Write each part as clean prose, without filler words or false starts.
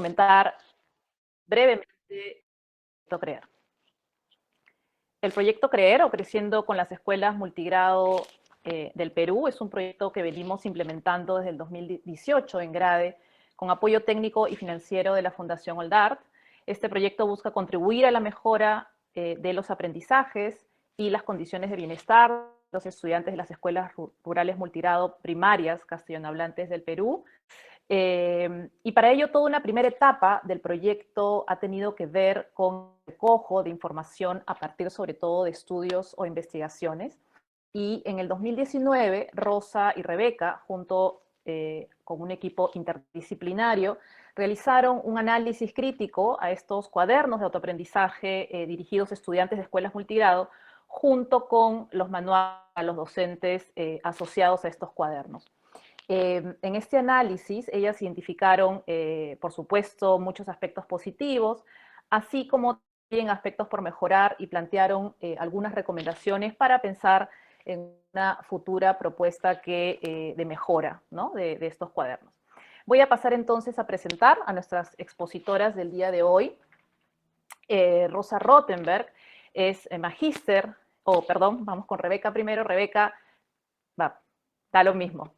comentar brevemente el proyecto CREER. El proyecto CREER, o Creciendo con las Escuelas Multigrado del Perú, es un proyecto que venimos implementando desde el 2018 en GRADE, con apoyo técnico y financiero de la Fundación Oldart. Este proyecto busca contribuir a la mejora de los aprendizajes y las condiciones de bienestar de los estudiantes de las escuelas rurales multigrado primarias castellanohablantes del Perú. Y para ello toda una primera etapa del proyecto ha tenido que ver con el recojo de información a partir sobre todo de estudios o investigaciones. Y en el 2019, Rosa y Rebeca, junto con un equipo interdisciplinario, realizaron un análisis crítico a estos cuadernos de autoaprendizaje dirigidos a estudiantes de escuelas multigrado, junto con los manuales a los docentes asociados a estos cuadernos. En este análisis, ellas identificaron, por supuesto, muchos aspectos positivos, así como también aspectos por mejorar, y plantearon algunas recomendaciones para pensar en una futura propuesta de mejora, ¿no?, de estos cuadernos. Voy a pasar entonces a presentar a nuestras expositoras del día de hoy. Rosa Rothenberg es magíster, vamos con Rebeca primero. Rebeca, da lo mismo.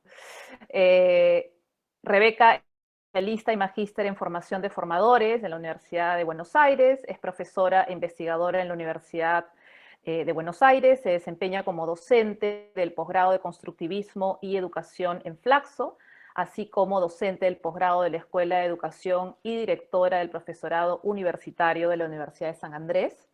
Rebeca es especialista y magíster en formación de formadores de la Universidad de Buenos Aires, es profesora e investigadora en la Universidad de Buenos Aires, se desempeña como docente del posgrado de Constructivismo y Educación en Flaxo, así como docente del posgrado de la Escuela de Educación y directora del profesorado universitario de la Universidad de San Andrés.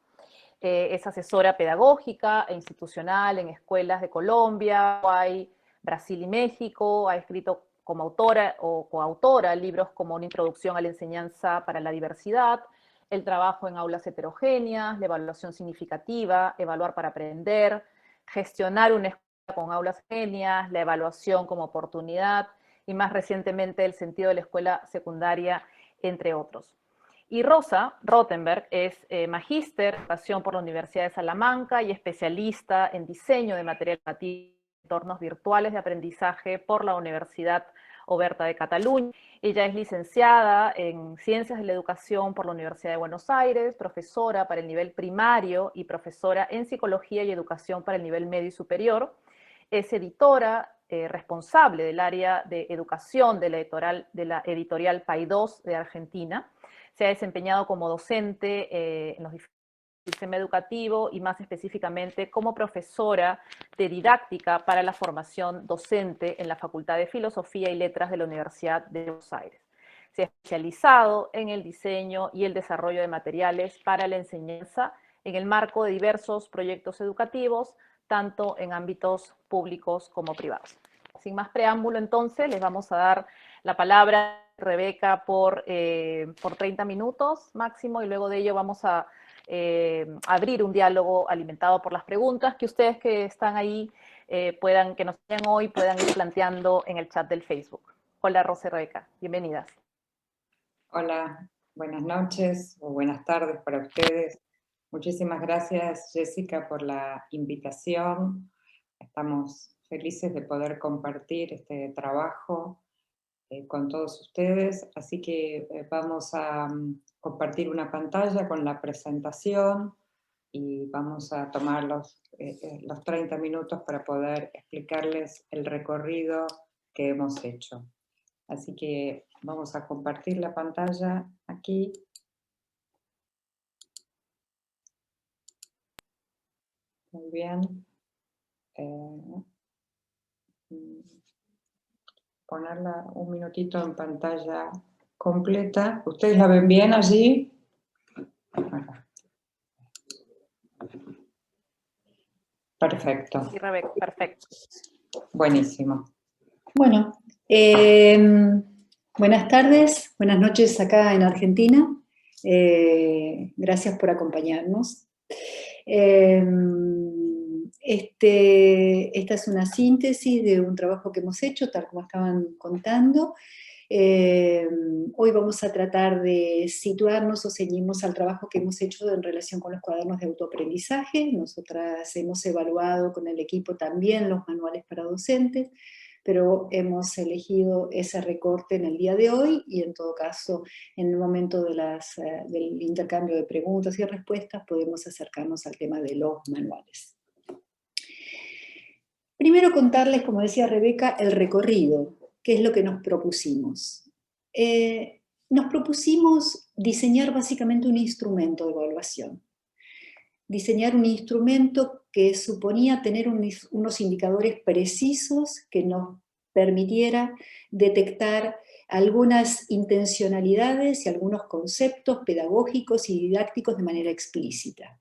Es asesora pedagógica e institucional en escuelas de Colombia, Uruguay, Brasil y México. Ha escrito como autora o coautora libros como Una introducción a la enseñanza para la diversidad, El trabajo en aulas heterogéneas, La evaluación significativa, Evaluar para aprender, Gestionar una escuela con aulas heterogéneas, La evaluación como oportunidad, y más recientemente El sentido de la escuela secundaria, entre otros. Y Rosa Rothenberg es magíster en educación por la Universidad de Salamanca y especialista en diseño de material educativo y entornos virtuales de aprendizaje por la Universidad Oberta de Cataluña. Ella es licenciada en Ciencias de la Educación por la Universidad de Buenos Aires, profesora para el nivel primario y profesora en Psicología y Educación para el nivel medio y superior. Es editora responsable del área de educación de la editorial Paidós de Argentina. Se ha desempeñado como docente en los diferentes sistemas educativos y más específicamente como profesora de didáctica para la formación docente en la Facultad de Filosofía y Letras de la Universidad de Buenos Aires. Se ha especializado en el diseño y el desarrollo de materiales para la enseñanza en el marco de diversos proyectos educativos, tanto en ámbitos públicos como privados. Sin más preámbulo, entonces, les vamos a dar la palabra a Rebeca por 30 minutos máximo, y luego de ello vamos a abrir un diálogo alimentado por las preguntas que ustedes que están ahí, que nos vean hoy, puedan ir planteando en el chat del Facebook. Hola, Rosa y Rebeca, bienvenidas. Hola, buenas noches o buenas tardes para ustedes. Muchísimas gracias, Jessica, por la invitación. Estamos felices de poder compartir este trabajo con todos ustedes, así que vamos a compartir una pantalla con la presentación y vamos a tomar los 30 minutos para poder explicarles el recorrido que hemos hecho. Así que vamos a compartir la pantalla aquí. Muy bien. Ponerla un minutito en pantalla completa. ¿Ustedes la ven bien allí? Acá. Perfecto. Sí, Rebeca, perfecto. Buenísimo. Bueno, buenas tardes, buenas noches acá en Argentina. Gracias por acompañarnos. Esta es una síntesis de un trabajo que hemos hecho, tal como estaban contando. Hoy vamos a tratar de situarnos o ceñirnos al trabajo que hemos hecho en relación con los cuadernos de autoaprendizaje. Nosotras hemos evaluado con el equipo también los manuales para docentes. pero hemos elegido ese recorte en el día de hoy y en todo caso en el momento de del intercambio de preguntas y respuestas podemos acercarnos al tema de los manuales. Primero contarles, como decía Rebeca, el recorrido, qué es lo que nos propusimos. Nos propusimos diseñar básicamente un instrumento de evaluación. Diseñar un instrumento que suponía tener unos indicadores precisos que nos permitiera detectar algunas intencionalidades y algunos conceptos pedagógicos y didácticos de manera explícita.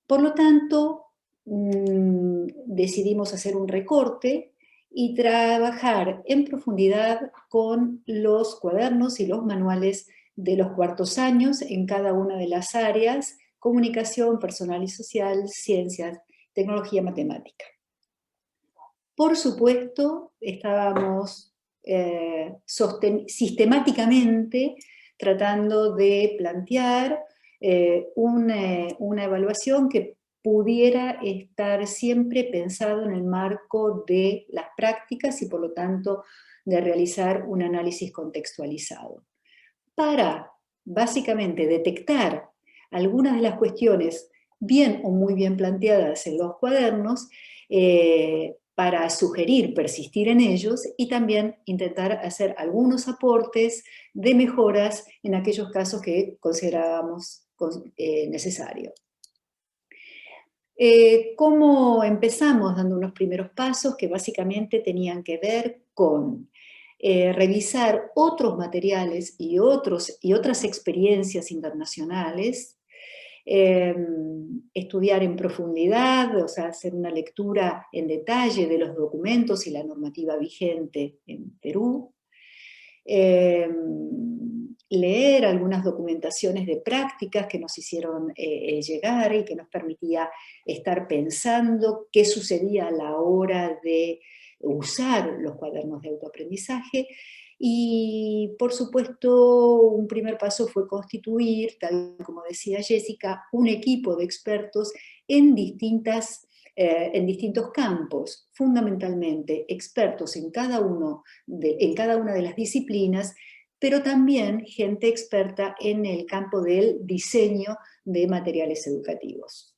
Por lo tanto, decidimos hacer un recorte y trabajar en profundidad con los cuadernos y los manuales de los cuartos años en cada una de las áreas: comunicación, personal y social, ciencias, tecnología, matemática. Por supuesto, estábamos sistemáticamente tratando de plantear una evaluación que pudiera estar siempre pensado en el marco de las prácticas y por lo tanto de realizar un análisis contextualizado. Para básicamente detectar algunas de las cuestiones bien o muy bien planteadas en los cuadernos, para sugerir, persistir en ellos y también intentar hacer algunos aportes de mejoras en aquellos casos que considerábamos necesarios. ¿Cómo empezamos? Dando unos primeros pasos que básicamente tenían que ver con revisar otros materiales y otras experiencias internacionales, estudiar en profundidad, o sea, hacer una lectura en detalle de los documentos y la normativa vigente en Perú, leer algunas documentaciones de prácticas que nos hicieron llegar y que nos permitía estar pensando qué sucedía a la hora de usar los cuadernos de autoaprendizaje. Y por supuesto, un primer paso fue constituir, tal como decía Jessica, un equipo de expertos en distintos campos, fundamentalmente expertos en cada una de las disciplinas, pero también gente experta en el campo del diseño de materiales educativos.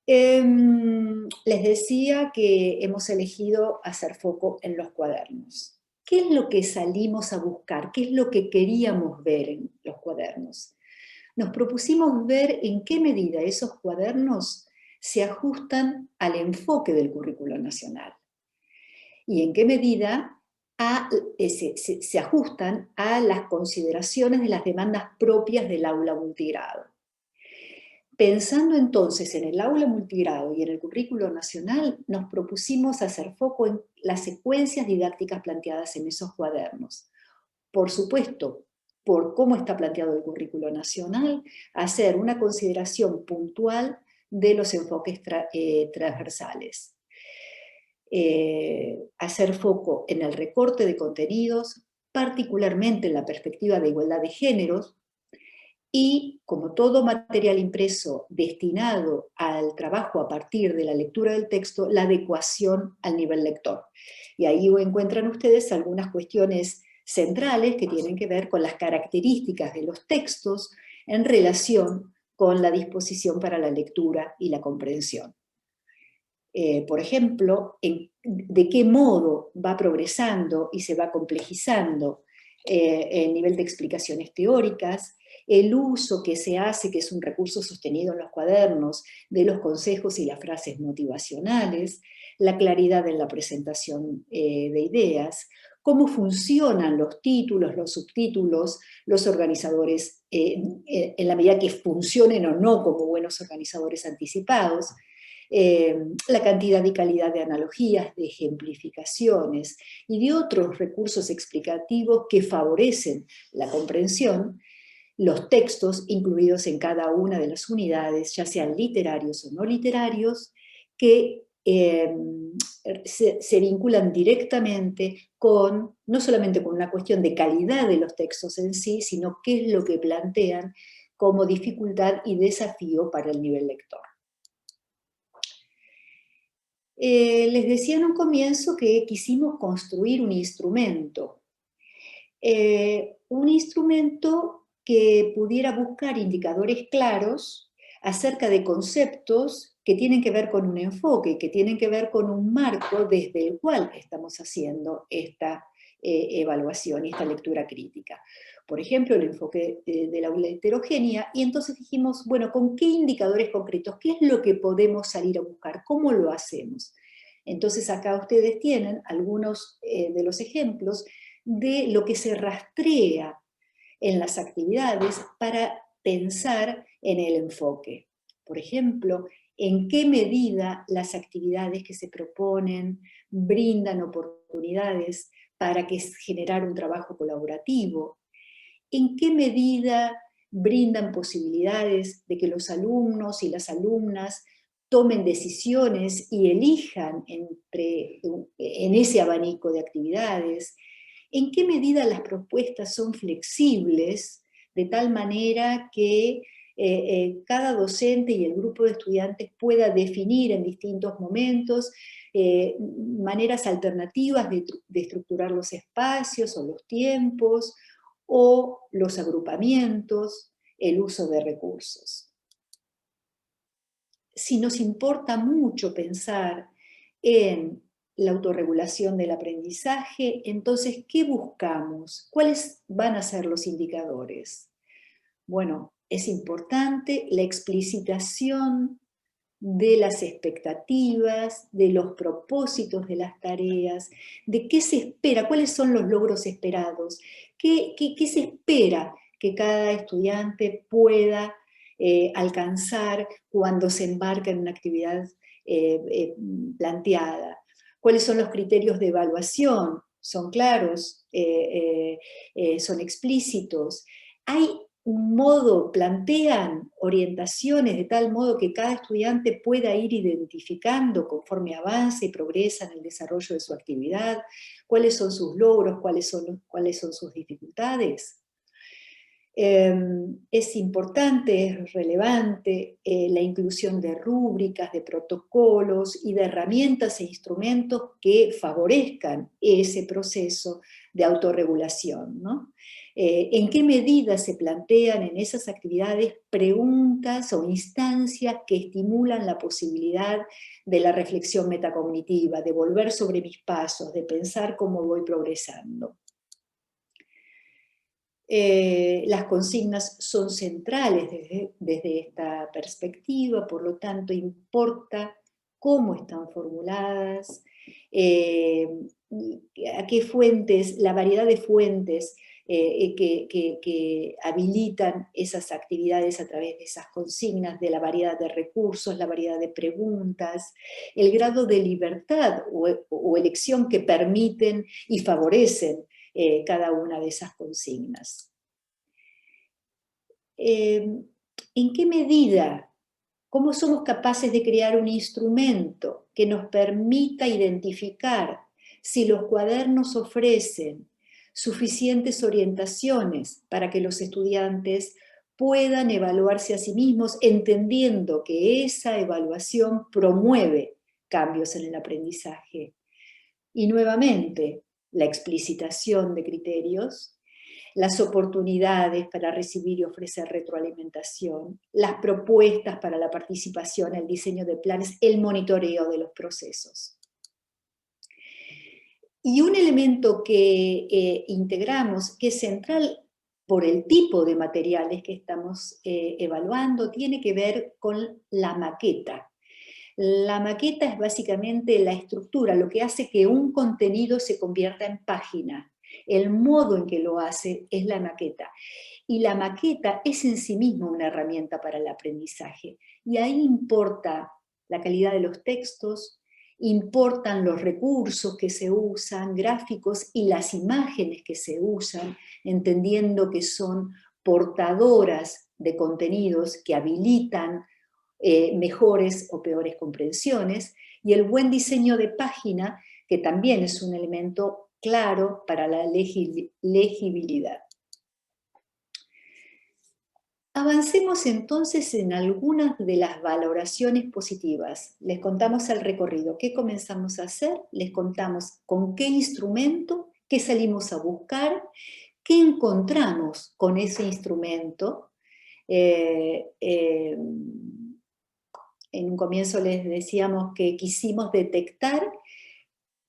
Les decía que hemos elegido hacer foco en los cuadernos. ¿Qué es lo que salimos a buscar? ¿Qué es lo que queríamos ver en los cuadernos? Nos propusimos ver en qué medida esos cuadernos se ajustan al enfoque del currículo nacional y en qué medida se ajustan a las consideraciones de las demandas propias del aula multigrado. Pensando entonces en el aula multigrado y en el currículo nacional, nos propusimos hacer foco en las secuencias didácticas planteadas en esos cuadernos. Por supuesto, por cómo está planteado el currículo nacional, hacer una consideración puntual de los enfoques transversales. Hacer foco en el recorte de contenidos, particularmente en la perspectiva de igualdad de géneros, y como todo material impreso destinado al trabajo a partir de la lectura del texto, la adecuación al nivel lector. Y ahí encuentran ustedes algunas cuestiones centrales que tienen que ver con las características de los textos en relación con la disposición para la lectura y la comprensión. Por ejemplo, de qué modo va progresando y se va complejizando el nivel de explicaciones teóricas, el uso que se hace, que es un recurso sostenido en los cuadernos, de los consejos y las frases motivacionales, la claridad en la presentación de ideas, cómo funcionan los títulos, los subtítulos, los organizadores, en la medida que funcionen o no como buenos organizadores anticipados, la cantidad y calidad de analogías, de ejemplificaciones y de otros recursos explicativos que favorecen la comprensión, los textos incluidos en cada una de las unidades, ya sean literarios o no literarios, que se vinculan directamente con, no solamente con una cuestión de calidad de los textos en sí, sino qué es lo que plantean como dificultad y desafío para el nivel lector. Les decía en un comienzo que quisimos construir un instrumento que pudiera buscar indicadores claros acerca de conceptos que tienen que ver con un enfoque, que tienen que ver con un marco desde el cual estamos haciendo esta evaluación y esta lectura crítica. Por ejemplo, el enfoque de la heterogénea, y entonces dijimos, bueno, ¿con qué indicadores concretos? ¿Qué es lo que podemos salir a buscar? ¿Cómo lo hacemos? Entonces acá ustedes tienen algunos de los ejemplos de lo que se rastrea en las actividades para pensar en el enfoque. Por ejemplo, en qué medida las actividades que se proponen brindan oportunidades para generar un trabajo colaborativo, en qué medida brindan posibilidades de que los alumnos y las alumnas tomen decisiones y elijan en ese abanico de actividades, en qué medida las propuestas son flexibles, de tal manera que cada docente y el grupo de estudiantes pueda definir en distintos momentos maneras alternativas de estructurar los espacios o los tiempos, o los agrupamientos, el uso de recursos. Si nos importa mucho pensar en la autorregulación del aprendizaje, entonces, ¿qué buscamos? ¿Cuáles van a ser los indicadores? Bueno, es importante la explicitación de las expectativas, de los propósitos de las tareas, de qué se espera, cuáles son los logros esperados, qué se espera que cada estudiante pueda alcanzar cuando se embarca en una actividad planteada. ¿Cuáles son los criterios de evaluación? ¿Son claros? ¿Son explícitos? ¿Hay un modo, plantean orientaciones de tal modo que cada estudiante pueda ir identificando conforme avanza y progresa en el desarrollo de su actividad, cuáles son sus logros, cuáles son sus dificultades? Es importante, es relevante la inclusión de rúbricas, de protocolos y de herramientas e instrumentos que favorezcan ese proceso de autorregulación, ¿no? ¿En qué medida se plantean en esas actividades preguntas o instancias que estimulan la posibilidad de la reflexión metacognitiva, de volver sobre mis pasos, de pensar cómo voy progresando? Las consignas son centrales desde esta perspectiva, por lo tanto importa cómo están formuladas, a qué fuentes, la variedad de fuentes que habilitan esas actividades a través de esas consignas, de la variedad de recursos, la variedad de preguntas, el grado de libertad o elección que permiten y favorecen cada una de esas consignas. ¿En qué medida, cómo somos capaces de crear un instrumento que nos permita identificar si los cuadernos ofrecen suficientes orientaciones para que los estudiantes puedan evaluarse a sí mismos, entendiendo que esa evaluación promueve cambios en el aprendizaje? Y nuevamente, la explicitación de criterios, las oportunidades para recibir y ofrecer retroalimentación, las propuestas para la participación, el diseño de planes, el monitoreo de los procesos. Y un elemento que integramos, que es central por el tipo de materiales que estamos evaluando, tiene que ver con la maqueta. La maqueta es básicamente la estructura, lo que hace que un contenido se convierta en página. El modo en que lo hace es la maqueta. Y la maqueta es en sí misma una herramienta para el aprendizaje. Y ahí importa la calidad de los textos, importan los recursos que se usan, gráficos y las imágenes que se usan, entendiendo que son portadoras de contenidos que habilitan mejores o peores comprensiones, y el buen diseño de página, que también es un elemento claro para la legibilidad. Avancemos entonces en algunas de las valoraciones positivas. Les contamos el recorrido. ¿Qué comenzamos a hacer? Les contamos con qué instrumento, qué salimos a buscar, qué encontramos con ese instrumento. En un comienzo les decíamos que quisimos detectar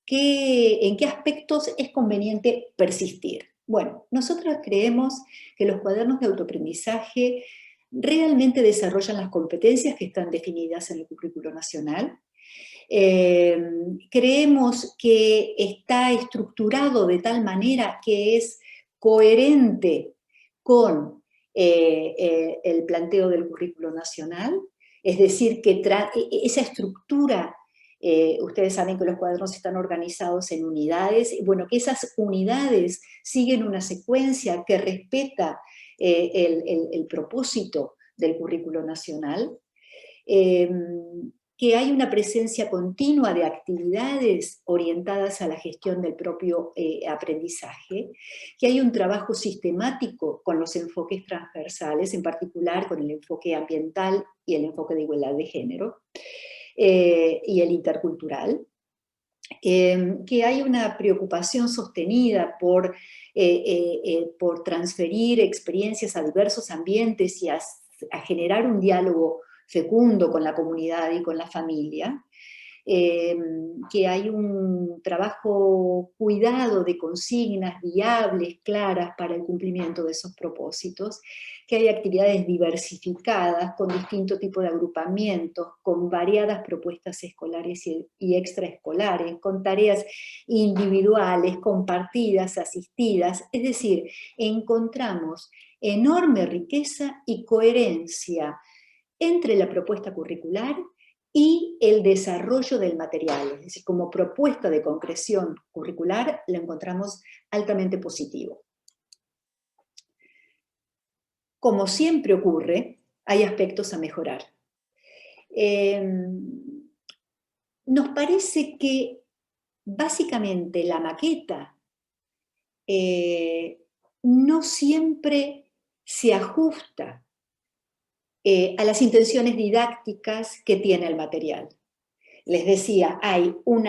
en qué aspectos es conveniente persistir. Bueno, nosotros creemos que los cuadernos de autoaprendizaje realmente desarrollan las competencias que están definidas en el currículo nacional. Creemos que está estructurado de tal manera que es coherente con el planteo del currículo nacional, es decir, que esa estructura, ustedes saben que los cuadernos están organizados en unidades, bueno, que esas unidades siguen una secuencia que respeta el propósito del currículo nacional, que hay una presencia continua de actividades orientadas a la gestión del propio aprendizaje, que hay un trabajo sistemático con los enfoques transversales, en particular con el enfoque ambiental y el enfoque de igualdad de género, y el intercultural, que hay una preocupación sostenida por transferir experiencias a diversos ambientes y a generar un diálogo fecundo con la comunidad y con la familia, que hay un trabajo cuidado de consignas viables, claras para el cumplimiento de esos propósitos, que hay actividades diversificadas con distinto tipo de agrupamientos, con variadas propuestas escolares y extraescolares, con tareas individuales, compartidas, asistidas, es decir, encontramos enorme riqueza y coherencia entre la propuesta curricular y el desarrollo del material, es decir, como propuesta de concreción curricular, la encontramos altamente positivo. Como siempre ocurre, hay aspectos a mejorar. Nos parece que básicamente la maqueta no siempre se ajusta a las intenciones didácticas que tiene el material. Les decía, hay un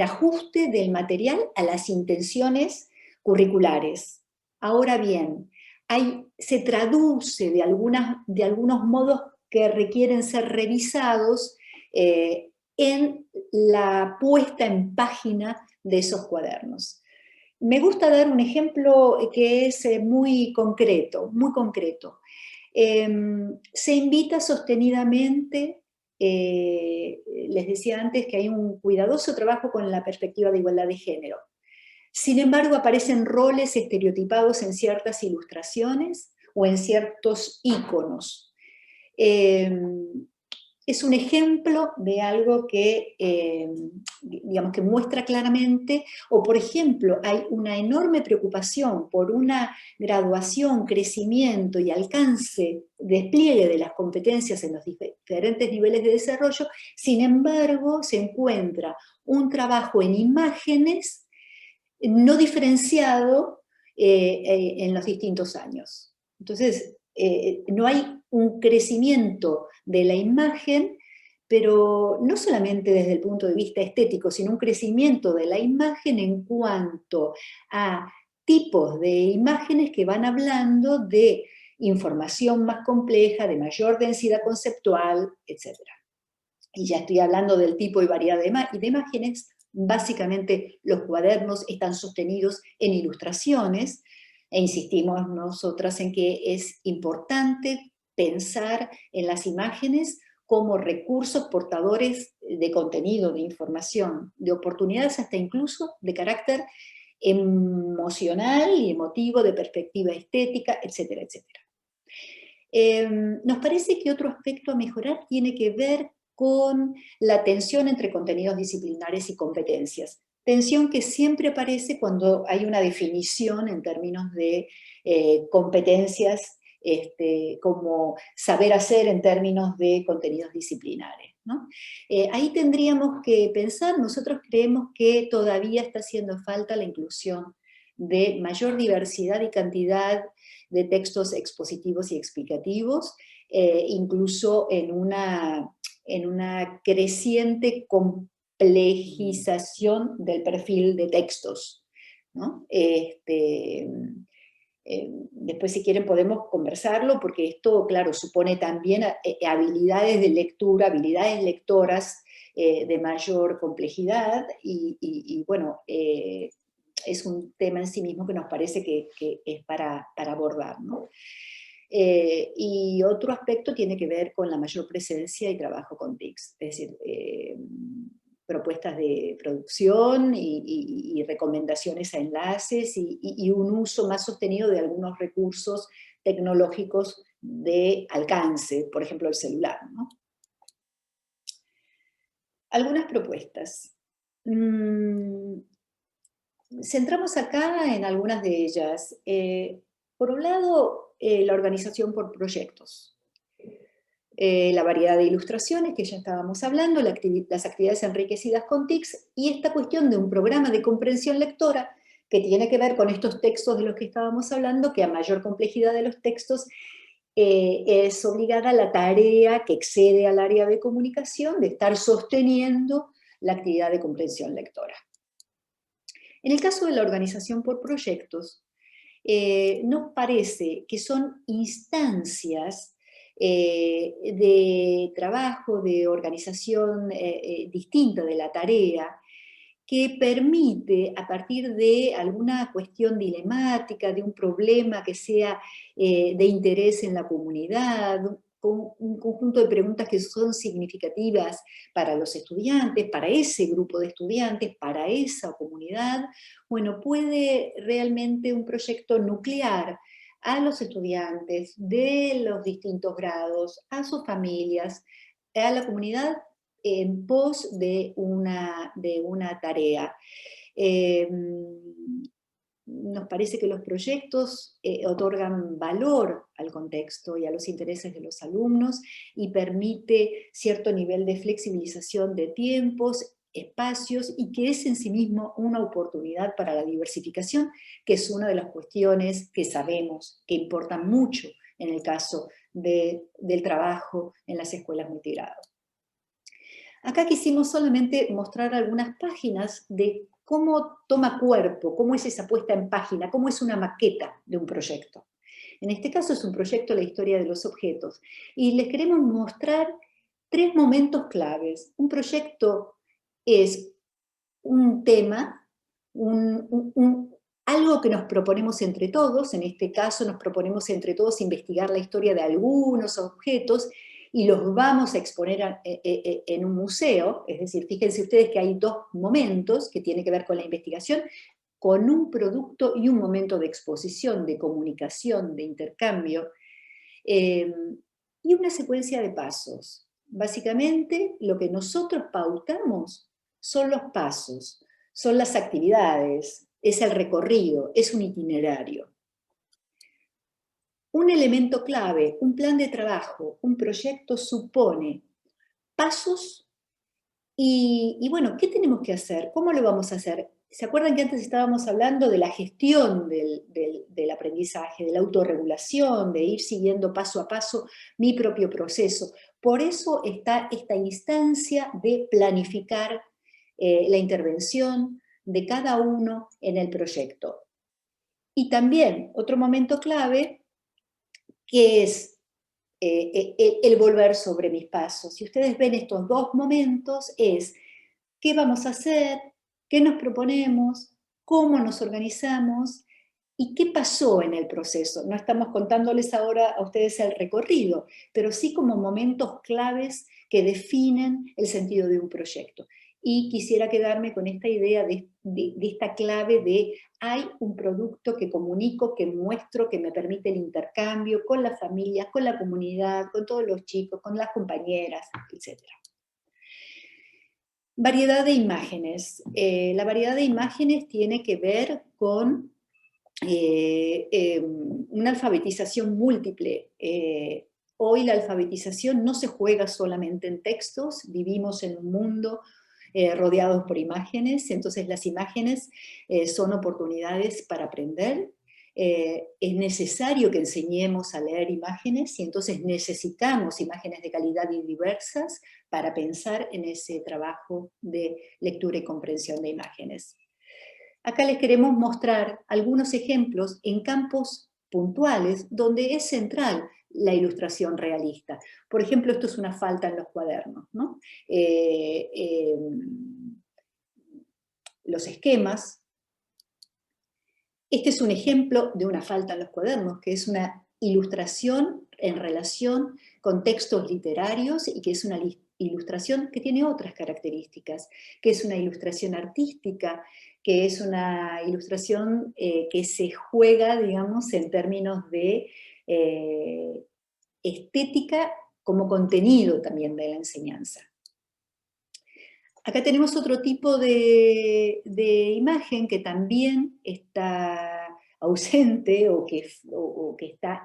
ajuste del material a las intenciones curriculares. Ahora bien, se traduce de algunos modos que requieren ser revisados en la puesta en página de esos cuadernos. Me gusta dar un ejemplo que es muy concreto, muy concreto. Se invita sostenidamente, les decía antes que hay un cuidadoso trabajo con la perspectiva de igualdad de género. Sin embargo, aparecen roles estereotipados en ciertas ilustraciones o en ciertos íconos. Es un ejemplo de algo que, digamos, que muestra claramente, o por ejemplo, hay una enorme preocupación por una graduación, crecimiento y alcance, despliegue de las competencias en los diferentes niveles de desarrollo, sin embargo, se encuentra un trabajo en imágenes no diferenciado en los distintos años. Entonces, no hay un crecimiento de la imagen, pero no solamente desde el punto de vista estético, sino un crecimiento de la imagen en cuanto a tipos de imágenes que van hablando de información más compleja, de mayor densidad conceptual, etc. Y ya estoy hablando del tipo y variedad de imágenes. Básicamente los cuadernos están sostenidos en ilustraciones, e insistimos nosotras en que es importante pensar en las imágenes como recursos portadores de contenido, de información, de oportunidades hasta incluso de carácter emocional y emotivo, de perspectiva estética, etcétera, etcétera. Nos parece que otro aspecto a mejorar tiene que ver con la tensión entre contenidos disciplinares y competencias. Tensión que siempre aparece cuando hay una definición en términos de competencias, como saber hacer en términos de contenidos disciplinares, ¿no? Ahí tendríamos que pensar, nosotros creemos que todavía está haciendo falta la inclusión de mayor diversidad y cantidad de textos expositivos y explicativos, incluso en una creciente complejización del perfil de textos, ¿no? Después, si quieren, podemos conversarlo, porque esto, claro, supone también habilidades de lectura, habilidades lectoras de mayor complejidad, y bueno, es un tema en sí mismo que nos parece que es para abordar, ¿no? Y otro aspecto tiene que ver con la mayor presencia y trabajo con TICs, es decir, propuestas de producción y recomendaciones a enlaces y un uso más sostenido de algunos recursos tecnológicos de alcance, por ejemplo el celular, ¿no? Algunas propuestas. Centramos acá en algunas de ellas. Por un lado, la organización por proyectos. La variedad de ilustraciones, que ya estábamos hablando, las actividades enriquecidas con TICs, y esta cuestión de un programa de comprensión lectora, que tiene que ver con estos textos de los que estábamos hablando, que a mayor complejidad de los textos es obligada la tarea que excede al área de comunicación de estar sosteniendo la actividad de comprensión lectora. En el caso de la organización por proyectos, nos parece que son instancias de trabajo, de organización distinta de la tarea, que permite, a partir de alguna cuestión dilemática, de un problema que sea de interés en la comunidad, un conjunto de preguntas que son significativas para los estudiantes, para ese grupo de estudiantes, para esa comunidad, bueno, puede realmente un proyecto nuclear a los estudiantes de los distintos grados, a sus familias, a la comunidad en pos de una tarea. Nos parece que los proyectos otorgan valor al contexto y a los intereses de los alumnos y permite cierto nivel de flexibilización de tiempos, espacios, y que es en sí mismo una oportunidad para la diversificación, que es una de las cuestiones que sabemos que importan mucho en el caso del trabajo en las escuelas multigrado. Acá quisimos solamente mostrar algunas páginas de cómo toma cuerpo, cómo es esa puesta en página, cómo es una maqueta de un proyecto. En este caso es un proyecto La historia de los objetos, y les queremos mostrar 3 momentos claves. Un proyecto es un tema, algo que nos proponemos entre todos. En este caso nos proponemos entre todos investigar la historia de algunos objetos, y los vamos a exponer en un museo. Es decir, fíjense ustedes que hay 2 momentos que tienen que ver con la investigación, con un producto y un momento de exposición, de comunicación, de intercambio, y una secuencia de pasos. Básicamente, lo que nosotros pautamos son los pasos, son las actividades, es el recorrido, es un itinerario. Un elemento clave, un plan de trabajo, un proyecto supone pasos y bueno, ¿qué tenemos que hacer? ¿Cómo lo vamos a hacer? ¿Se acuerdan que antes estábamos hablando de la gestión del aprendizaje, de la autorregulación, de ir siguiendo paso a paso mi propio proceso? Por eso está esta instancia de planificar la intervención de cada uno en el proyecto. Y también otro momento clave, que es el volver sobre mis pasos. Si ustedes ven estos 2 momentos, es qué vamos a hacer, qué nos proponemos, cómo nos organizamos y qué pasó en el proceso. No estamos contándoles ahora a ustedes el recorrido, pero sí como momentos claves que definen el sentido de un proyecto. Y quisiera quedarme con esta idea de esta clave de hay un producto que comunico, que muestro, que me permite el intercambio con las familias, con la comunidad, con todos los chicos, con las compañeras, etc. Variedad de imágenes. La variedad de imágenes tiene que ver con una alfabetización múltiple. Hoy la alfabetización no se juega solamente en textos, vivimos en un mundo rodeados por imágenes, entonces las imágenes son oportunidades para aprender. Es necesario que enseñemos a leer imágenes y entonces necesitamos imágenes de calidad y diversas para pensar en ese trabajo de lectura y comprensión de imágenes. Acá les queremos mostrar algunos ejemplos en campos puntuales donde es central la ilustración realista. Por ejemplo, esto es una falta en los cuadernos, ¿no? Los esquemas. Este es un ejemplo de una falta en los cuadernos, que es una ilustración en relación con textos literarios y que es una ilustración que tiene otras características, que es una ilustración artística, que es una ilustración que se juega, digamos, en términos de estética como contenido también de la enseñanza. Acá tenemos otro tipo de imagen que también está ausente o que está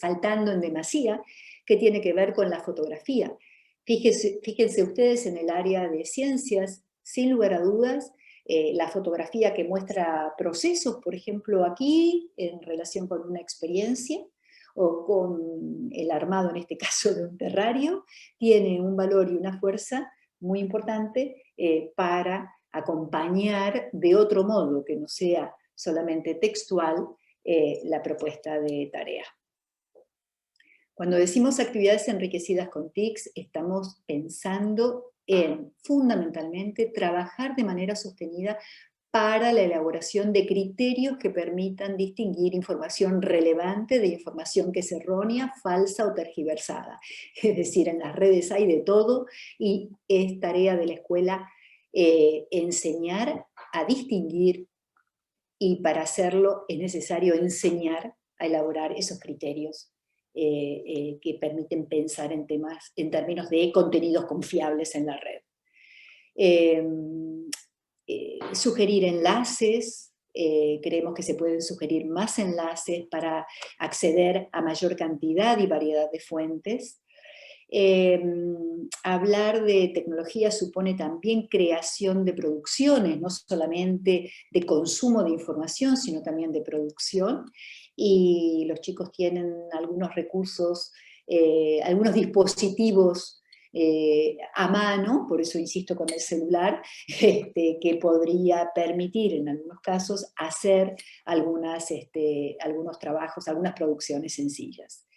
faltando en demasía, que tiene que ver con la fotografía. Fíjense ustedes en el área de ciencias, sin lugar a dudas, la fotografía que muestra procesos, por ejemplo, aquí, en relación con una experiencia, o con el armado, en este caso, de un terrario, tiene un valor y una fuerza muy importante para acompañar de otro modo, que no sea solamente textual, la propuesta de tarea. Cuando decimos actividades enriquecidas con TICs, estamos pensando en, fundamentalmente, trabajar de manera sostenida para la elaboración de criterios que permitan distinguir información relevante de información que es errónea, falsa o tergiversada. Es decir, en las redes hay de todo y es tarea de la escuela enseñar a distinguir, y para hacerlo es necesario enseñar a elaborar esos criterios que permiten pensar en términos de contenidos confiables en la red. Sugerir enlaces, creemos que se pueden sugerir más enlaces para acceder a mayor cantidad y variedad de fuentes. Hablar de tecnología supone también creación de producciones, no solamente de consumo de información, sino también de producción, y los chicos tienen algunos recursos, algunos dispositivos a mano, por eso insisto con el celular, que podría permitir en algunos casos hacer algunos trabajos, algunas producciones sencillas.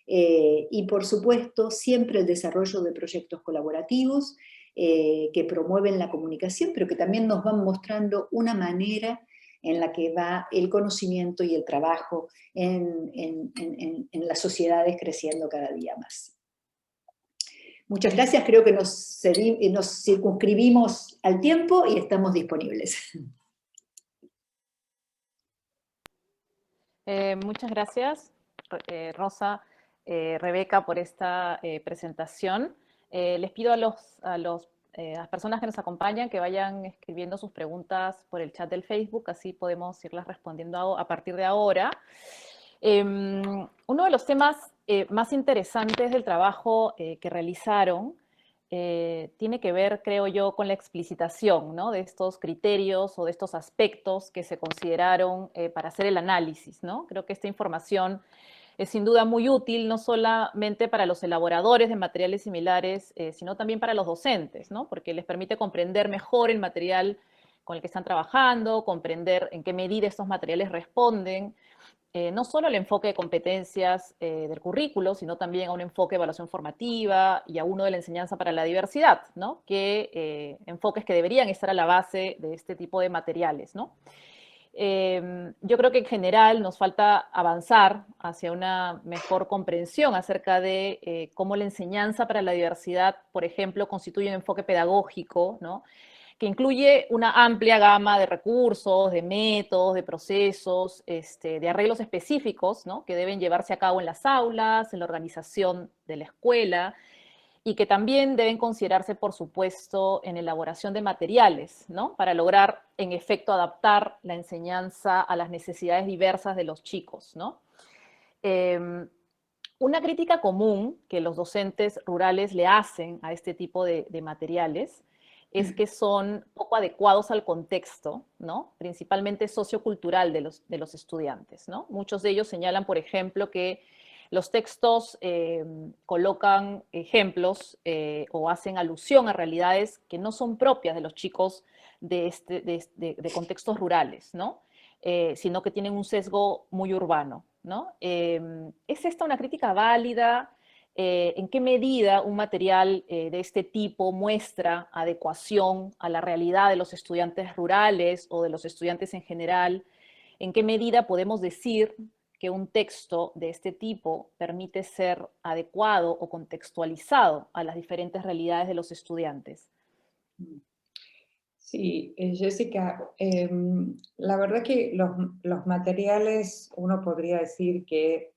Y por supuesto, siempre el desarrollo de proyectos colaborativos que promueven la comunicación, pero que también nos van mostrando una manera en la que va el conocimiento y el trabajo en las sociedades creciendo cada día más. Muchas gracias, creo que nos circunscribimos al tiempo y estamos disponibles. Muchas gracias, Rosa, Rebeca, por esta presentación. Les pido a las personas que nos acompañan que vayan escribiendo sus preguntas por el chat del Facebook, así podemos irlas respondiendo a partir de ahora. Uno de los temas más interesantes del trabajo que realizaron tiene que ver, creo yo, con la explicitación, ¿no?, de estos criterios o de estos aspectos que se consideraron para hacer el análisis, ¿no? Creo que esta información es sin duda muy útil, no solamente para los elaboradores de materiales similares, sino también para los docentes, ¿no?, porque les permite comprender mejor el material con el que están trabajando, comprender en qué medida estos materiales responden no solo al enfoque de competencias del currículo, sino también a un enfoque de evaluación formativa y a uno de la enseñanza para la diversidad, ¿no?, enfoques que deberían estar a la base de este tipo de materiales, ¿no? Yo creo que en general nos falta avanzar hacia una mejor comprensión acerca de cómo la enseñanza para la diversidad, por ejemplo, constituye un enfoque pedagógico, ¿no?, que incluye una amplia gama de recursos, de métodos, de procesos, de arreglos específicos, ¿no?, que deben llevarse a cabo en las aulas, en la organización de la escuela, y que también deben considerarse, por supuesto, en elaboración de materiales, ¿no?, para lograr, en efecto, adaptar la enseñanza a las necesidades diversas de los chicos, ¿no? Una crítica común que los docentes rurales le hacen a este tipo de materiales es que son poco adecuados al contexto, ¿no? Principalmente sociocultural de los estudiantes, ¿no? Muchos de ellos señalan, por ejemplo, que los textos colocan ejemplos o hacen alusión a realidades que no son propias de los chicos de contextos rurales, ¿no? Sino que tienen un sesgo muy urbano, ¿no? ¿Es esta una crítica válida? ¿En qué medida un material de este tipo muestra adecuación a la realidad de los estudiantes rurales o de los estudiantes en general? ¿En qué medida podemos decir que un texto de este tipo permite ser adecuado o contextualizado a las diferentes realidades de los estudiantes? Sí, Jessica, la verdad que los materiales uno podría decir que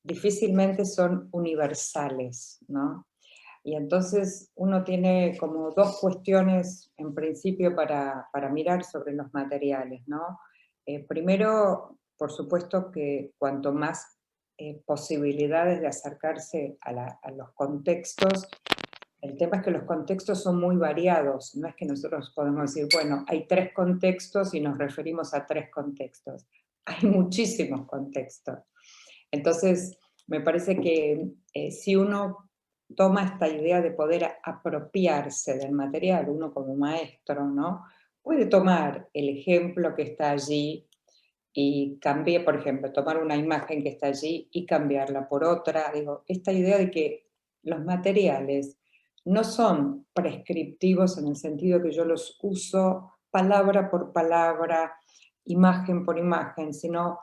difícilmente son universales, ¿no? Y entonces uno tiene como dos cuestiones en principio para mirar sobre los materiales, ¿no? Primero, por supuesto que cuanto más posibilidades de acercarse a los contextos, el tema es que los contextos son muy variados, no es que nosotros podemos decir, bueno, hay 3 contextos y nos referimos a 3 contextos. Hay muchísimos contextos. Entonces, me parece que si uno toma esta idea de poder apropiarse del material, uno como maestro, ¿no? Puede tomar el ejemplo que está allí y cambiar, por ejemplo, tomar una imagen que está allí y cambiarla por otra. Digo, esta idea de que los materiales no son prescriptivos en el sentido que yo los uso palabra por palabra, imagen por imagen, sino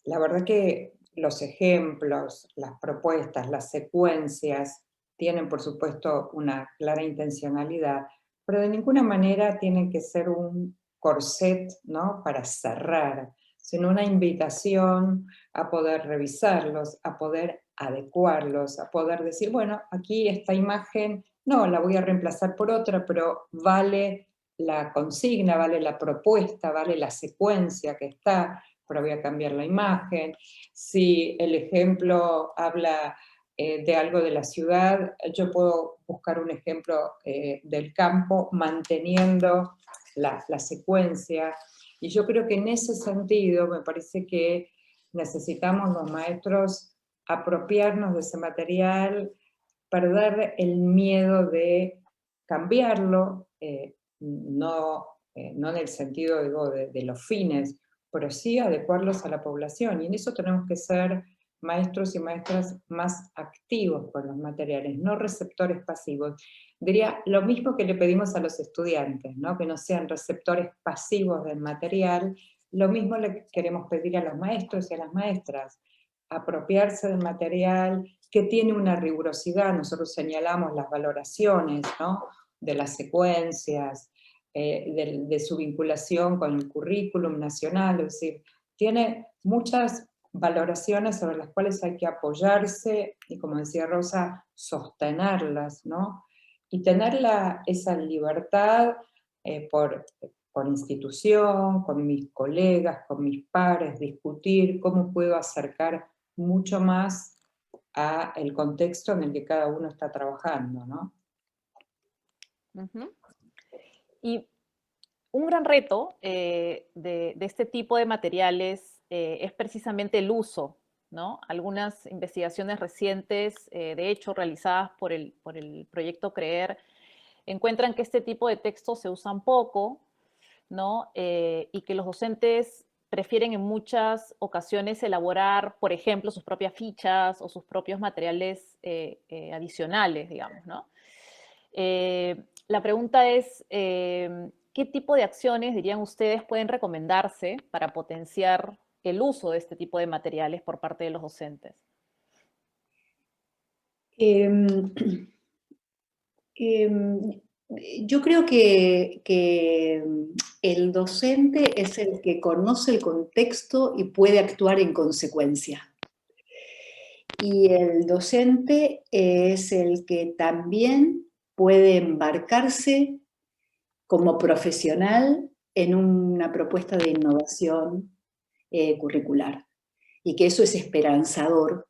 la verdad que los ejemplos, las propuestas, las secuencias tienen por supuesto una clara intencionalidad, pero de ninguna manera tienen que ser un corset, ¿no?, para cerrar, sino una invitación a poder revisarlos, a poder adecuarlos, a poder decir, bueno, aquí esta imagen, no, la voy a reemplazar por otra, pero vale la consigna, vale la propuesta, vale la secuencia que está, pero voy a cambiar la imagen. Si el ejemplo habla de algo de la ciudad, yo puedo buscar un ejemplo del campo manteniendo la secuencia. Y yo creo que en ese sentido me parece que necesitamos los maestros apropiarnos de ese material, perder el miedo de cambiarlo, no en el sentido digo, de los fines, pero sí adecuarlos a la población. Y en eso tenemos que ser maestros y maestras más activos con los materiales, no receptores pasivos. Diría lo mismo que le pedimos a los estudiantes, ¿no? Que no sean receptores pasivos del material, lo mismo le queremos pedir a los maestros y a las maestras, apropiarse del material que tiene una rigurosidad. Nosotros señalamos las valoraciones, ¿no?, de las secuencias, de su vinculación con el currículum nacional, es decir, tiene muchas valoraciones sobre las cuales hay que apoyarse y, como decía Rosa, sostenerlas, ¿no? Y tener esa libertad por institución, con mis colegas, con mis pares, discutir cómo puedo acercar mucho más a el contexto en el que cada uno está trabajando, ¿no? Uh-huh. Y un gran reto de este tipo de materiales es precisamente el uso, ¿no? Algunas investigaciones recientes, de hecho realizadas por el proyecto CREER, encuentran que este tipo de textos se usan poco, ¿no? Y que los docentes prefieren en muchas ocasiones elaborar, por ejemplo, sus propias fichas o sus propios materiales adicionales, digamos, ¿no? La pregunta es, ¿qué tipo de acciones, dirían ustedes, pueden recomendarse para potenciar el uso de este tipo de materiales por parte de los docentes? Yo creo que el docente es el que conoce el contexto y puede actuar en consecuencia. Y el docente es el que también puede embarcarse como profesional en una propuesta de innovación curricular. Y que eso es esperanzador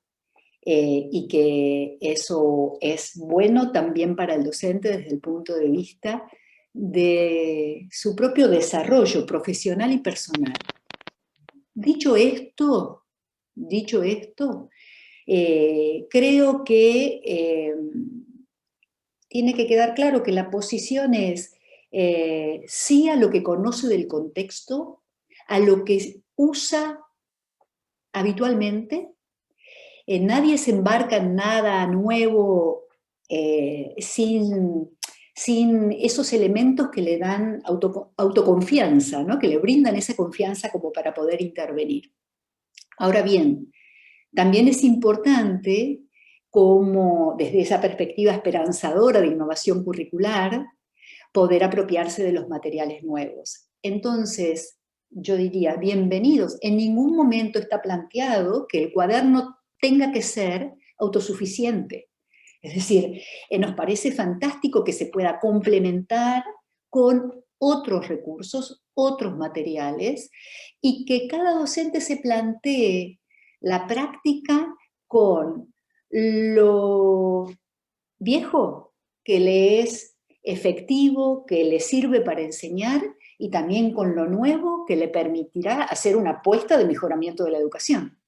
y que eso es bueno también para el docente desde el punto de vista de su propio desarrollo profesional y personal. Dicho esto, creo que tiene que quedar claro que la posición es sí a lo que conoce del contexto, a lo que usa habitualmente. Nadie se embarca en nada nuevo sin esos elementos que le dan autoconfianza, ¿no? Que le brindan esa confianza como para poder intervenir. Ahora bien, también es importante, como desde esa perspectiva esperanzadora de innovación curricular, poder apropiarse de los materiales nuevos. Entonces, yo diría, bienvenidos. En ningún momento está planteado que el cuaderno tenga que ser autosuficiente. Es decir, nos parece fantástico que se pueda complementar con otros recursos, otros materiales, y que cada docente se plantee la práctica con lo viejo que le es efectivo, que le sirve para enseñar, y también con lo nuevo que le permitirá hacer una apuesta de mejoramiento de la educación.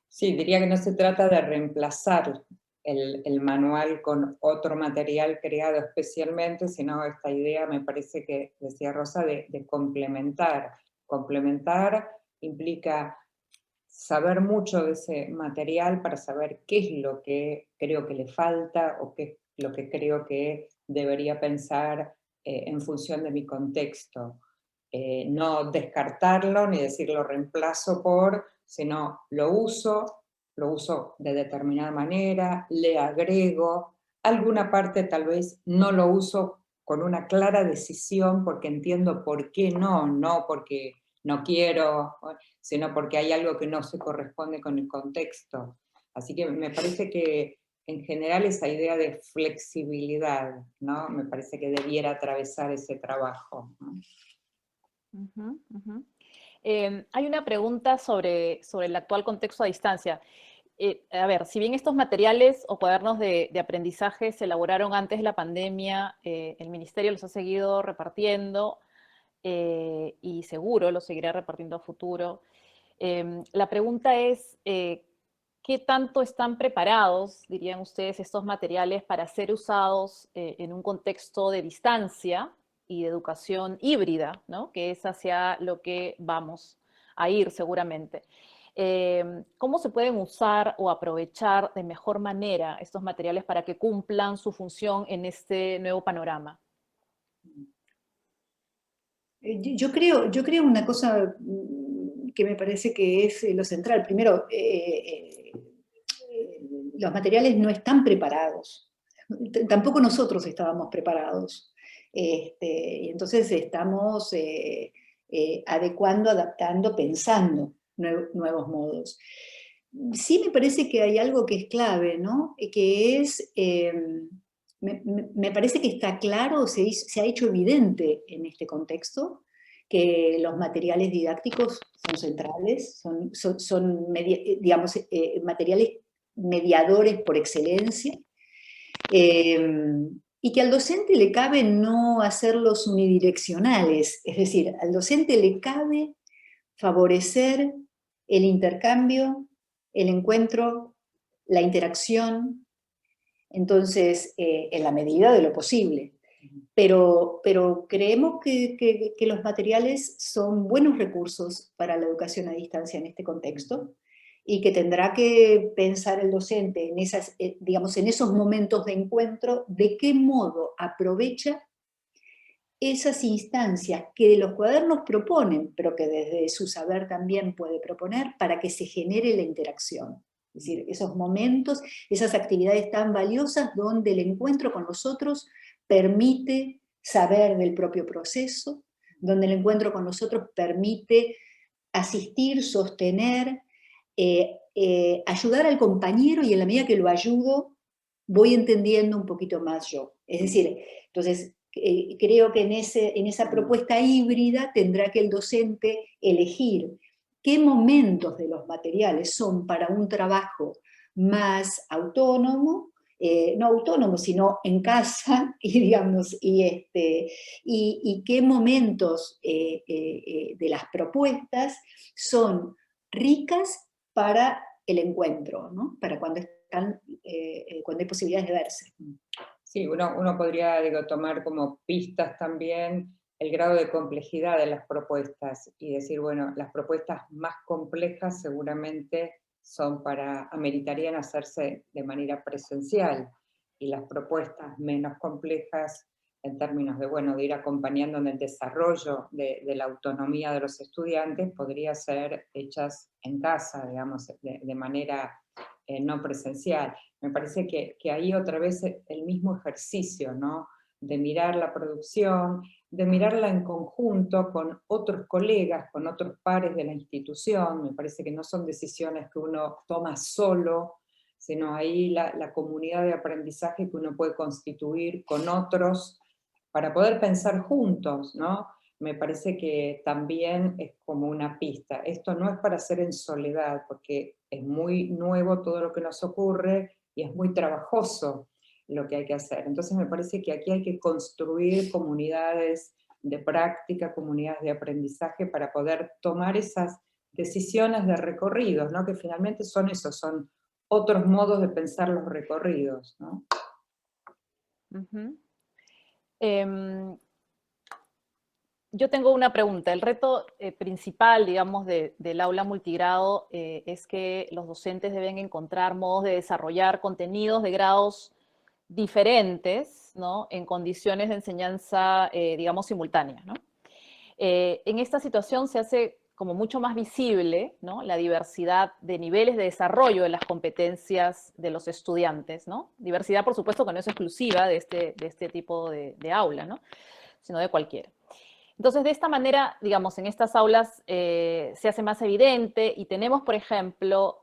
Sí, diría que no se trata de reemplazar el manual con otro material creado especialmente, sino esta idea, me parece que decía Rosa, de complementar. Complementar implica saber mucho de ese material para saber qué es lo que creo que le falta o qué es lo que creo que debería pensar en función de mi contexto. No descartarlo ni decir lo reemplazo por, sino lo uso de determinada manera, le agrego, alguna parte tal vez no lo uso con una clara decisión porque entiendo por qué no porque no quiero, sino porque hay algo que no se corresponde con el contexto. Así que me parece que en general esa idea de flexibilidad, ¿no? Me parece que debiera atravesar ese trabajo, ¿no? Hay una pregunta sobre el actual contexto a distancia. A ver, si bien estos materiales o cuadernos de aprendizaje se elaboraron antes de la pandemia, el Ministerio los ha seguido repartiendo y seguro los seguirá repartiendo a futuro. La pregunta es, ¿qué tanto están preparados, dirían ustedes, estos materiales para ser usados en un contexto de distancia y de educación híbrida, ¿no? Que es hacia lo que vamos a ir seguramente? ¿Cómo se pueden usar o aprovechar de mejor manera estos materiales para que cumplan su función en este nuevo panorama? Yo creo una cosa que me parece que es lo central. Primero, los materiales no están preparados. Tampoco nosotros estábamos preparados. Y entonces estamos adecuando, adaptando, pensando nuevos modos. Sí me parece que hay algo que es clave, ¿no? Que es, me parece que está claro, se ha hecho evidente en este contexto, que los materiales didácticos son centrales, son digamos, materiales mediadores por excelencia, y que al docente le cabe no hacerlos unidireccionales, es decir, al docente le cabe favorecer el intercambio, el encuentro, la interacción, entonces, en la medida de lo posible. Pero creemos que los materiales son buenos recursos para la educación a distancia en este contexto, y que tendrá que pensar el docente en digamos, en esos momentos de encuentro, de qué modo aprovecha esas instancias que los cuadernos proponen, pero que desde su saber también puede proponer, para que se genere la interacción. Es decir, esos momentos, esas actividades tan valiosas donde el encuentro con los otros permite saber del propio proceso, donde el encuentro con los otros permite asistir, sostener, ayudar al compañero, y en la medida que lo ayudo, voy entendiendo un poquito más yo. Es decir, entonces, creo que en esa propuesta híbrida tendrá que el docente elegir qué momentos de los materiales son para un trabajo más autónomo no autónomo, sino en casa, y digamos, y qué momentos de las propuestas son ricas para el encuentro, ¿no? Para cuando cuando hay posibilidades de verse. Sí, uno podría, digo, tomar como pistas también el grado de complejidad de las propuestas y decir, bueno, las propuestas más complejas seguramente ameritarían hacerse de manera presencial, y las propuestas menos complejas en términos de, bueno, de ir acompañando en el desarrollo de la autonomía de los estudiantes, podría ser hechas en casa, digamos, de manera no presencial. Me parece que ahí otra vez el mismo ejercicio, ¿no? De mirar la producción, de mirarla en conjunto con otros colegas, con otros pares de la institución. Me parece que no son decisiones que uno toma solo, sino ahí la comunidad de aprendizaje que uno puede constituir con otros para poder pensar juntos, ¿no? Me parece que también es como una pista. Esto no es para hacer en soledad, porque es muy nuevo todo lo que nos ocurre y es muy trabajoso lo que hay que hacer. Entonces me parece que aquí hay que construir comunidades de práctica, comunidades de aprendizaje para poder tomar esas decisiones de recorridos, ¿no? Que finalmente son esos, son otros modos de pensar los recorridos, ¿no? Uh-huh. Yo tengo una pregunta. El reto principal, digamos, del aula multigrado es que los docentes deben encontrar modos de desarrollar contenidos de grados diferentes, ¿no? En condiciones de enseñanza, digamos, simultánea, ¿no? En esta situación se hace como mucho más visible, ¿no? La diversidad de niveles de desarrollo de las competencias de los estudiantes, ¿no? Diversidad, por supuesto, que no es exclusiva de este tipo de aula, ¿no? Sino de cualquiera. Entonces, de esta manera, digamos, en estas aulas se hace más evidente y tenemos, por ejemplo,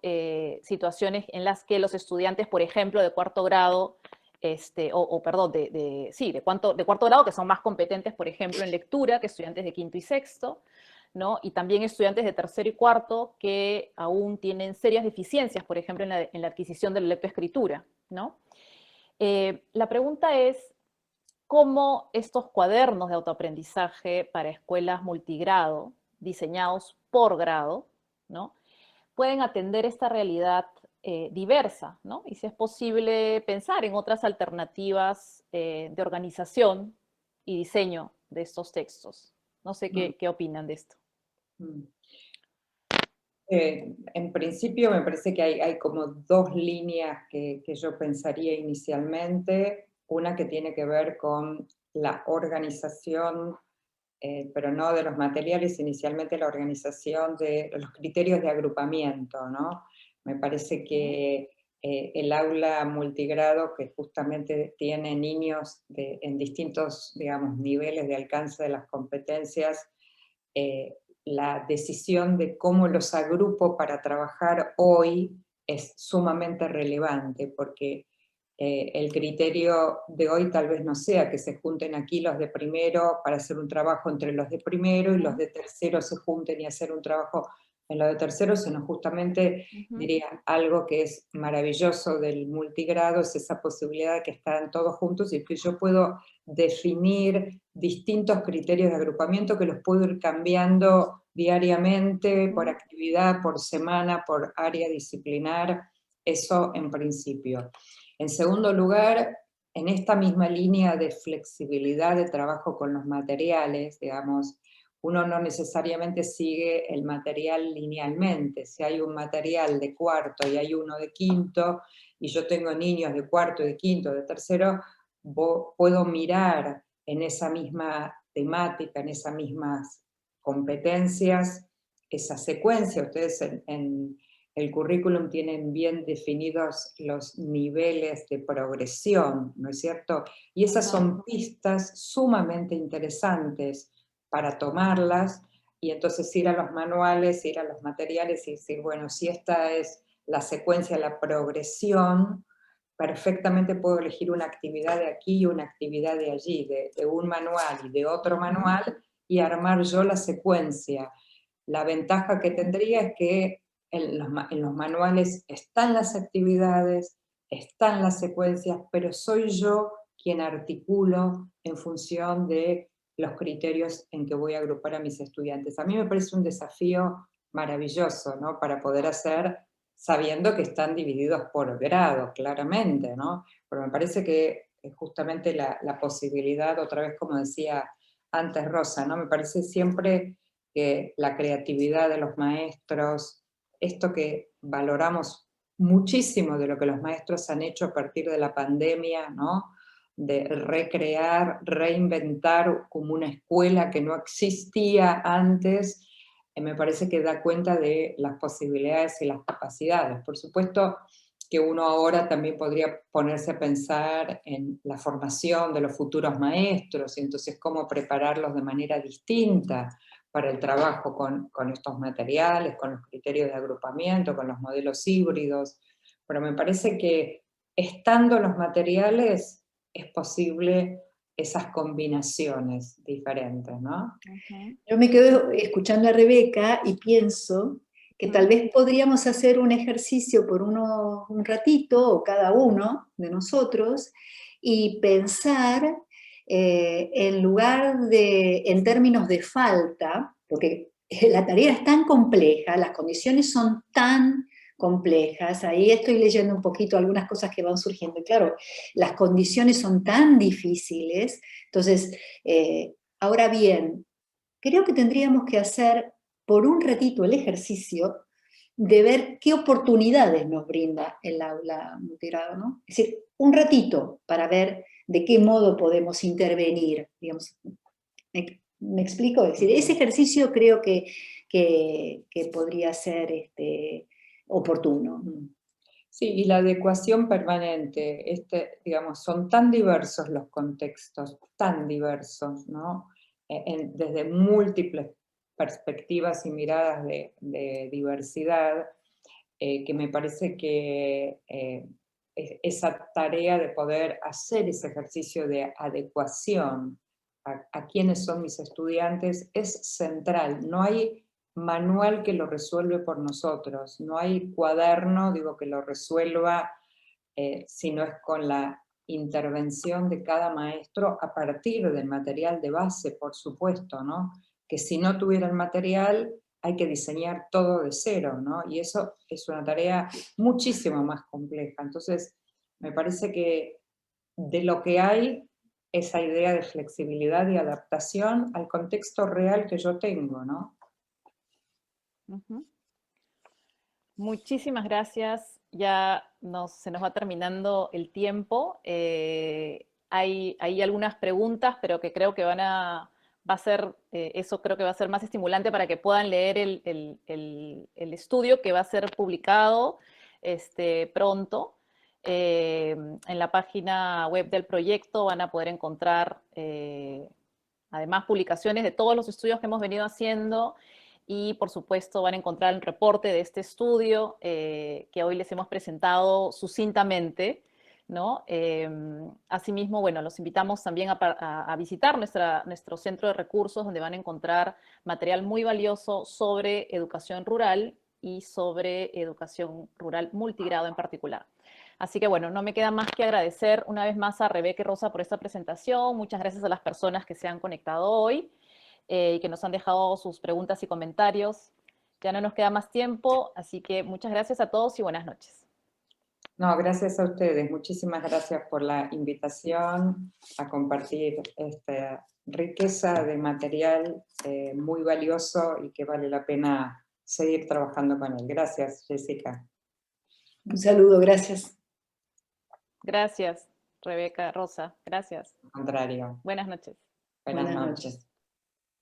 situaciones en las que los estudiantes, por ejemplo, de cuarto grado, perdón, de cuarto grado, que son más competentes, por ejemplo, en lectura que estudiantes de quinto y sexto, ¿no? Y también estudiantes de tercero y cuarto que aún tienen serias deficiencias, por ejemplo, en la adquisición de la lectoescritura, ¿no? La pregunta es, cómo estos cuadernos de autoaprendizaje para escuelas multigrado, diseñados por grado, ¿no? Pueden atender esta realidad diversa, ¿no? Y si es posible pensar en otras alternativas de organización y diseño de estos textos. No sé qué opinan de esto. En principio me parece que hay como dos líneas que yo pensaría inicialmente. Una que tiene que ver con la organización, pero no de los materiales, inicialmente la organización de los criterios de agrupamiento, ¿no? Me parece que el aula multigrado, que justamente tiene niños en distintos, digamos, niveles de alcance de las competencias, la decisión de cómo los agrupo para trabajar hoy es sumamente relevante, porque el criterio de hoy tal vez no sea que se junten aquí los de primero para hacer un trabajo entre los de primero y los de tercero se junten y hacer un trabajo en los de tercero, sino justamente, diría, algo que es maravilloso del multigrado, es esa posibilidad de que están todos juntos y que yo puedo definir distintos criterios de agrupamiento que los puedo ir cambiando diariamente, por actividad, por semana, por área disciplinar, eso en principio. En segundo lugar, en esta misma línea de flexibilidad de trabajo con los materiales, digamos, uno no necesariamente sigue el material linealmente. Si hay un material de cuarto y hay uno de quinto, y yo tengo niños de cuarto, de quinto, de tercero, puedo mirar en esa misma temática, en esas mismas competencias, esa secuencia. Ustedes en el currículum tienen bien definidos los niveles de progresión, ¿no es cierto? Y esas son pistas sumamente interesantes para tomarlas, y entonces ir a los manuales, ir a los materiales y decir, bueno, si esta es la secuencia, la progresión, perfectamente puedo elegir una actividad de aquí y una actividad de allí, de un manual y de otro manual, y armar yo la secuencia. La ventaja que tendría es que en los manuales están las actividades, están las secuencias, pero soy yo quien articulo en función de los criterios en que voy a agrupar a mis estudiantes. A mí me parece un desafío maravilloso, ¿no? Para poder hacer, sabiendo que están divididos por grado, claramente, ¿no? Pero me parece que justamente la posibilidad, otra vez como decía antes Rosa, ¿no? Me parece siempre que la creatividad de los maestros, esto que valoramos muchísimo de lo que los maestros han hecho a partir de la pandemia, ¿no? De recrear, reinventar como una escuela que no existía antes, me parece que da cuenta de las posibilidades y las capacidades. Por supuesto que uno ahora también podría ponerse a pensar en la formación de los futuros maestros, y entonces cómo prepararlos de manera distinta para el trabajo con estos materiales, con los criterios de agrupamiento, con los modelos híbridos, pero me parece que estando los materiales es posible esas combinaciones diferentes, ¿no? Yo me quedo escuchando a Rebeca y pienso que tal vez podríamos hacer un ejercicio por un ratito, o cada uno de nosotros, y pensar en términos de falta, porque la tarea es tan compleja, las condiciones son tan complejas, ahí estoy leyendo un poquito algunas cosas que van surgiendo, y claro, las condiciones son tan difíciles, entonces, ahora bien, creo que tendríamos que hacer por un ratito el ejercicio de ver qué oportunidades nos brinda el aula multigrado, ¿no? Es decir, un ratito para ver de qué modo podemos intervenir, digamos. ¿Me explico? Es decir, ese ejercicio creo que podría ser oportuno. Sí, y la adecuación permanente, digamos, son tan diversos los contextos, tan diversos, ¿no? Desde múltiples perspectivas y miradas de diversidad, que me parece que esa tarea de poder hacer ese ejercicio de adecuación a quiénes son mis estudiantes es central. No hay manual que lo resuelve por nosotros, no hay cuaderno, digo, que lo resuelva, sino es con la intervención de cada maestro a partir del material de base, por supuesto, ¿no? Que si no tuviera el material, hay que diseñar todo de cero, ¿no? Y eso es una tarea muchísimo más compleja. Entonces, me parece que de lo que hay, esa idea de flexibilidad y adaptación al contexto real que yo tengo, ¿no? Muchísimas gracias. Ya se nos va terminando el tiempo. Hay algunas preguntas, pero que creo que va a ser, eso creo que va a ser más estimulante para que puedan leer el estudio que va a ser publicado pronto. En la página web del proyecto van a poder encontrar además publicaciones de todos los estudios que hemos venido haciendo, y por supuesto van a encontrar el reporte de este estudio que hoy les hemos presentado sucintamente, ¿no? Asimismo, bueno, los invitamos también a visitar nuestro centro de recursos, donde van a encontrar material muy valioso sobre educación rural y sobre educación rural multigrado en particular. Así que bueno, no me queda más que agradecer una vez más a Rebeca y Rosa por esta presentación. Muchas gracias a las personas que se han conectado hoy y que nos han dejado sus preguntas y comentarios. Ya no nos queda más tiempo, así que muchas gracias a todos y buenas noches. No, gracias a ustedes. Muchísimas gracias por la invitación a compartir esta riqueza de material muy valioso y que vale la pena seguir trabajando con él. Gracias, Jessica. Un saludo, gracias. Gracias, Rebeca, Rosa. Gracias. Al contrario. Buenas noches. Buenas noches.